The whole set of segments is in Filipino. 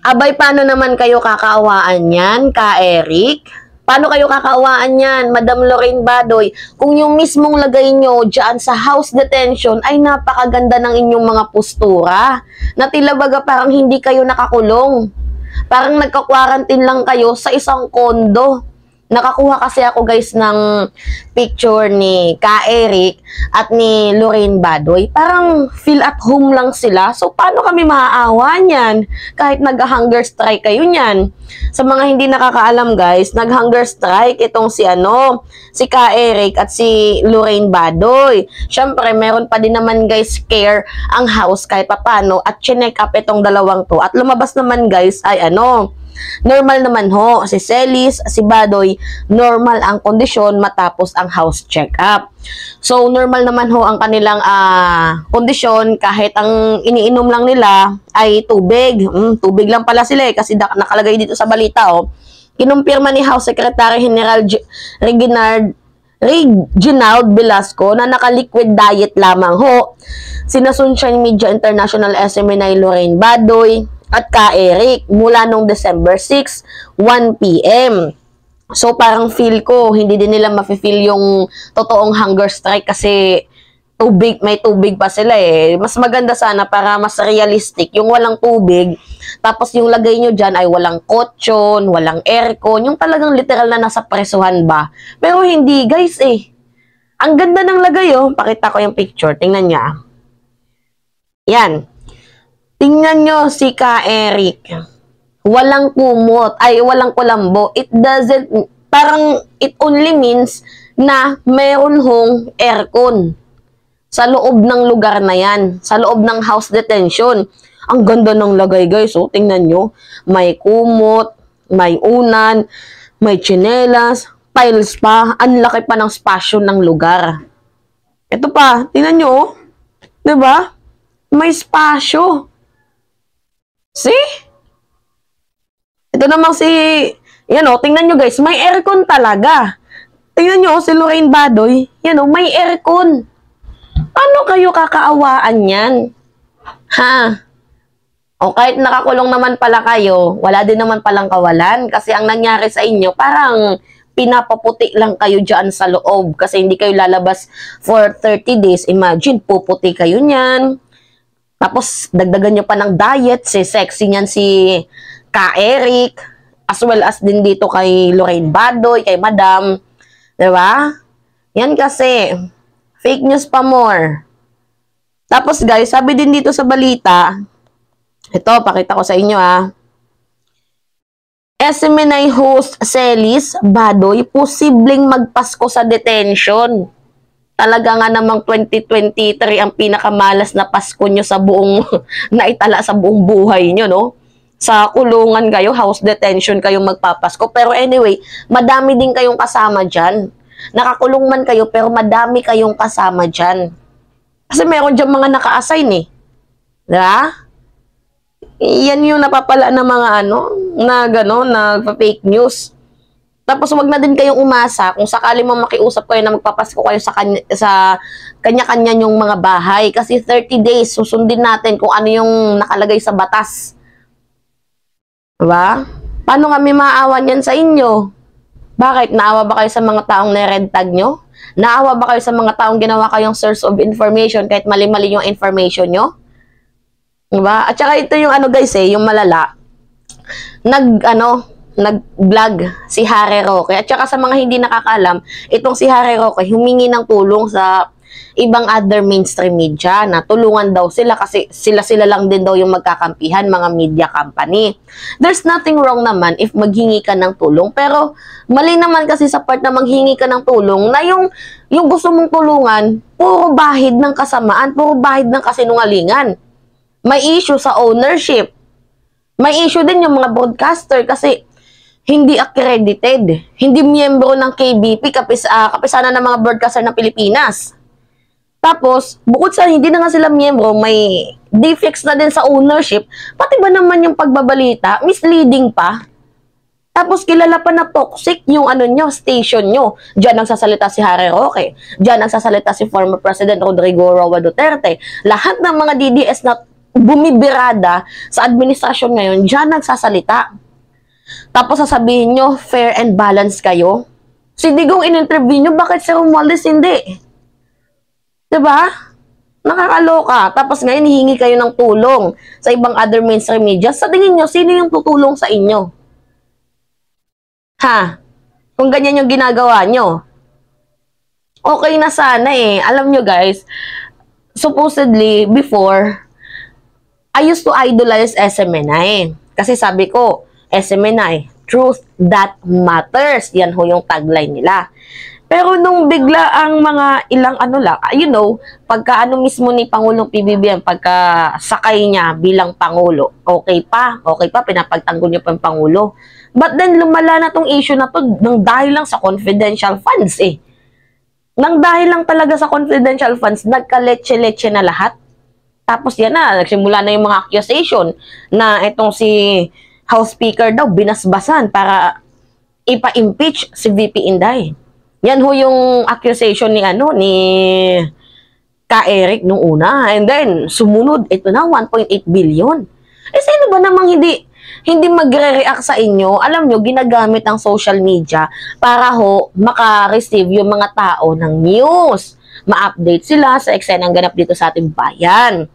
Abay, paano naman kayo kakaawaan yan, Ka Eric? Paano kayo kakaawaan yan, Madam Lorraine Badoy, kung yung mismong lagay nyo dyan sa house detention ay napakaganda ng inyong mga postura, na tila baga parang hindi kayo nakakulong. Parang nagka-quarantine lang kayo sa isang kondo. Nakakuha kasi ako guys ng picture ni Ka Eric at ni Lorraine Badoy. Parang feel at home lang sila. So paano kami maaawa niyan? Kahit nag-hunger strike kayo niyan. Sa mga hindi nakakaalam guys, nag-hunger strike itong si Ka Eric at si Lorraine Badoy. Syempre meron pa din naman guys care ang house kahit papano at chinek up itong dalawang to. At lumabas naman guys ay normal naman ho, si Celis, si Badoy, normal ang kondisyon matapos ang house check-up. So, normal naman ho ang kanilang kondisyon kahit ang iniinom lang nila ay tubig. Tubig lang pala sila kasi nakalagay dito sa balita. Kinumpirma ni House Secretary General Reginald Velasco na naka-liquid diet lamang ho sina Sunshine Media International SMNI Lorraine Badoy at Ka Eric mula nung December 6, 1 p.m. So parang feel ko hindi din nila mafe-feel yung totoong hunger strike kasi may tubig pa sila eh. Mas maganda sana para mas realistic yung walang tubig tapos yung lagay nyo dyan ay walang kutsyon, walang aircon, yung talagang literal na nasa presuhan ba. Pero hindi guys eh. Ang ganda ng lagay Pakita ko yung picture. Tingnan niya. Yan. Tingnan nyo si Ka Eric. Walang kumot, walang kulambo. Parang it only means na meron hong aircon sa loob ng lugar na yan, sa loob ng house detention. Ang ganda ng lagay guys, tingnan nyo. May kumot, may unan, may tsinelas, tiles pa, ang laki pa ng spasyo ng lugar. Ito pa, tingnan nyo, diba? May spasyo. See? Ito namang tingnan nyo guys, may aircon talaga. Tingnan nyo, si Lorraine Badoy, may aircon. Ano kayo kakaawaan yan? Ha? O kahit nakakulong naman pala kayo, wala din naman palang kawalan. Kasi ang nangyari sa inyo, parang pinapaputi lang kayo dyan sa loob. Kasi hindi kayo lalabas for 30 days. Imagine, puputi kayo niyan. Tapos, dagdagan nyo pa ng diet, sexy niyan si Ka Eric, as well as din dito kay Lorraine Badoy, kay Madam. Diba? Yan kasi, fake news pa more. Tapos guys, sabi din dito sa balita, ito, pakita ko sa inyo SMNI host Celis Badoy, posibleng magpasko sa detention. Talaga nga namang 2023 ang pinakamalas na Pasko nyo sa buong, naitala sa buong buhay nyo, no? Sa kulungan kayo, house detention kayo magpapasko. Pero anyway, madami din kayong kasama dyan. Nakakulong man kayo, pero madami kayong kasama dyan. Kasi meron dyan mga naka-assign eh. Diba? Yan yung napapala ng mga nagpa-fake news. Tapos wag na din kayong umasa kung sakali mo makiusap kayo na magpapasko kayo sa kanya-kanya yung mga bahay. Kasi 30 days, susundin natin kung ano yung nakalagay sa batas. Diba? Paano kami maaawan yan sa inyo? Bakit? Naawa ba kayo sa mga taong na-red tag nyo? Naawa ba kayo sa mga taong ginawa kayong source of information kahit mali-mali yung information nyo? Diba? At saka ito yung guys yung malala. Nag-vlog si Harry Roque. At saka sa mga hindi nakakalam, itong si Harry Roque humingi ng tulong sa ibang other mainstream media na tulungan daw sila kasi sila lang din daw yung magkakampihan, mga media company. There's nothing wrong naman if maghingi ka ng tulong, pero mali naman kasi sa part na maghingi ka ng tulong na yung gusto mong tulungan, puro bahid ng kasamaan, puro bahid ng kasinungalingan. May issue sa ownership. May issue din yung mga broadcaster kasi hindi accredited. Hindi miyembro ng KBP, kapisanan ng mga broadcaster ng Pilipinas. Tapos, bukod sa hindi na nga sila miyembro, may defects na din sa ownership, pati ba naman yung pagbabalita, misleading pa. Tapos, kilala pa na toxic yung station nyo. Diyan nagsasalita si Harry Roque. Diyan nagsasalita si former President Rodrigo Roa Duterte. Lahat ng mga DDS na bumibirada sa administrasyon ngayon, diyan nagsasalita. Tapos sasabihin nyo, fair and balanced kayo. Si Digong in-interview nyo, bakit si Romualdez hindi? Diba? Nakakaloka. Tapos ngayon, hihingi kayo ng tulong sa ibang other mainstream media. Sa tingin nyo, sino yung tutulong sa inyo? Ha? Kung ganyan yung ginagawa nyo. Okay na sana eh. Alam nyo guys, supposedly, before, I used to idolize SMNI. Kasi sabi ko, SMNI, truth that matters. Yan ho yung tagline nila. Pero nung bigla ang mga ilang ano lang, you know, pagka ano mismo ni Pangulong PBBM, pagka sakay niya bilang Pangulo, okay pa, pinapagtanggol niya pa yung Pangulo. But then lumala na tong issue na to nang dahil lang sa confidential funds eh. Nang dahil lang talaga sa confidential funds, nagka-leche-leche na lahat. Tapos yan na, nagsimula na yung mga accusation na itong si House Speaker daw binasbasan para ipa-impeach si VP Inday. Yan ho yung accusation ni Ka Eric nung una. And then, sumunod, ito na, 1.8 billion. Eh, sino ba namang hindi magre-react sa inyo? Alam nyo, ginagamit ang social media para ho maka-receive yung mga tao ng news. Ma-update sila sa eksenang ganap dito sa ating bayan.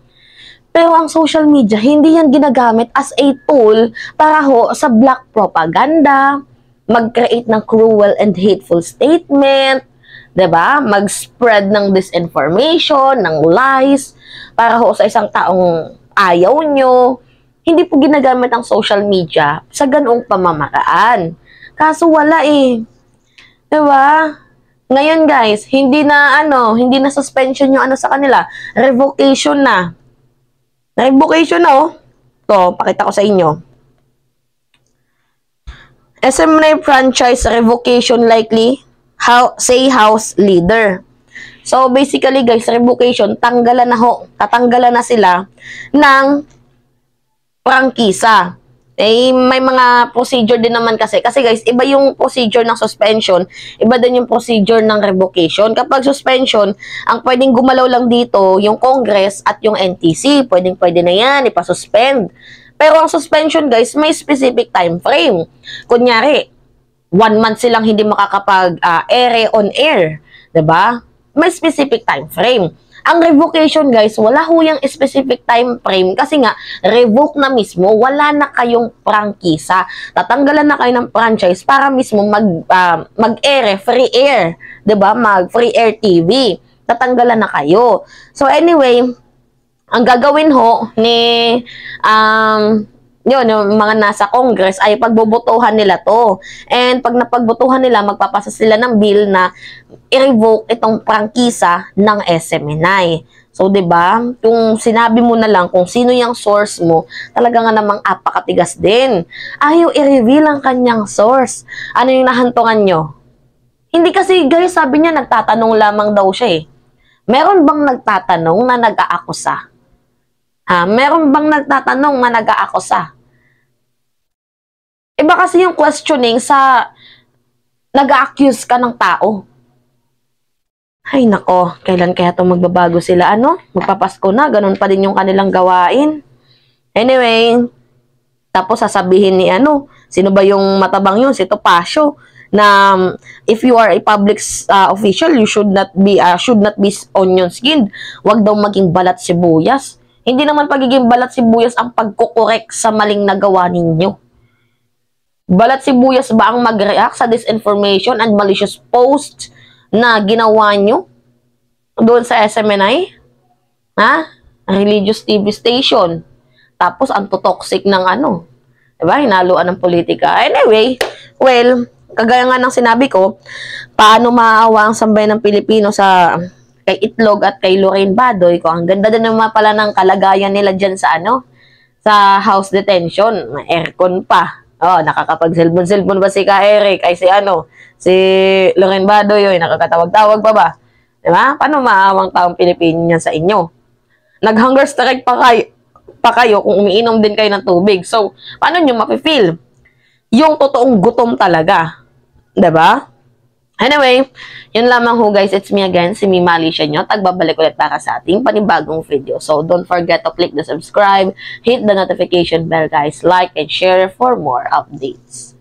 Pero ang social media, hindi yan ginagamit as a tool para ho sa black propaganda, mag-create ng cruel and hateful statement, 'di ba? Mag-spread ng disinformation, ng lies, para ho sa isang taong ayaw nyo. Hindi po ginagamit ang social media sa ganoong pamamaraan. Kaso wala eh. 'Di ba? Ngayon guys, hindi na suspension yung sa kanila, revocation na. Revocation na oh. To, pakita ko sa inyo. SMNI franchise revocation likely, House leader. So basically guys, revocation, tatanggalan na sila ng prangkisa. Eh, may mga procedure din naman kasi guys, iba yung procedure ng suspension, iba din yung procedure ng revocation. Kapag suspension, ang pwedeng gumalaw lang dito, yung Congress at yung NTC, pwede na yan, ipasuspend. Pero ang suspension guys, may specific time frame. Kunyari, 1 month silang hindi makakapag-ere on air. 'Di ba? May specific time frame. Ang revocation guys, wala ho yung specific time frame kasi nga, revoke na mismo, wala na kayong prangkisa. Tatanggalan na kayo ng franchise para mismo mag-ere, free air. 'Di ba? Mag-free air TV. Tatanggalan na kayo. So anyway, ang gagawin ho ni yung mga nasa Congress ay pagbobotohan nila to. And pag napagbotohan nila, magpapasa sila ng bill na i-revoke itong prangkisa ng SMNI. So, 'di ba? Kung sinabi mo na lang kung sino yung source mo, talaga nga namang apakatigas din. Ayaw i-reveal ang kanyang source. Ano yung nahantungan nyo? Hindi kasi, guys, sabi niya nagtatanong lamang daw siya eh. Meron bang nagtatanong na nag-aakusa? Meron bang nagtatanong na nag-aakusa? Iba kasi yung questioning sa nag-a-accuse ka ng tao. Ay nako, kailan kaya itong magbabago sila? Magpapasko na, ganun pa din yung kanilang gawain. Anyway, tapos sasabihin ni sino ba yung matabang yun? Si Topacio, na if you are a public official, you should not be onion skinned. Huwag daw maging balat sibuyas. Hindi naman pagiging balat sibuyas ang pagkukorek sa maling nagawa ninyo. Balat sibuyas ba ang mag-react sa disinformation and malicious post na ginawa nyo doon sa SMNI? Religious TV station. Tapos, ang toxic ng diba? Hinaluan ng politika. Anyway, well, kagaya nga ng sinabi ko, paano maawa ang sambayan ng Pilipino sa kay Itlog at kay Lorraine Badoy ko. Ang ganda din naman pala ng kalagayan nila dyan sa sa house detention. Aircon pa. Nakakapag-cellphone ba si Ka Eric? Ay si Lorraine Badoy, nakakatawag-tawag pa ba? Diba? Paano maawang taong Pilipino niya sa inyo? Nag-hunger strike pa kayo kung umiinom din kayo ng tubig. So, paano nyo mafe-feel? Yung totoong gutom talaga. Diba? Anyway, yun lamang ho guys. It's me again, si Mima Alicia nyo. Tagbabalik ulit para sa ating panibagong video. So, don't forget to click the subscribe, hit the notification bell guys, like and share for more updates.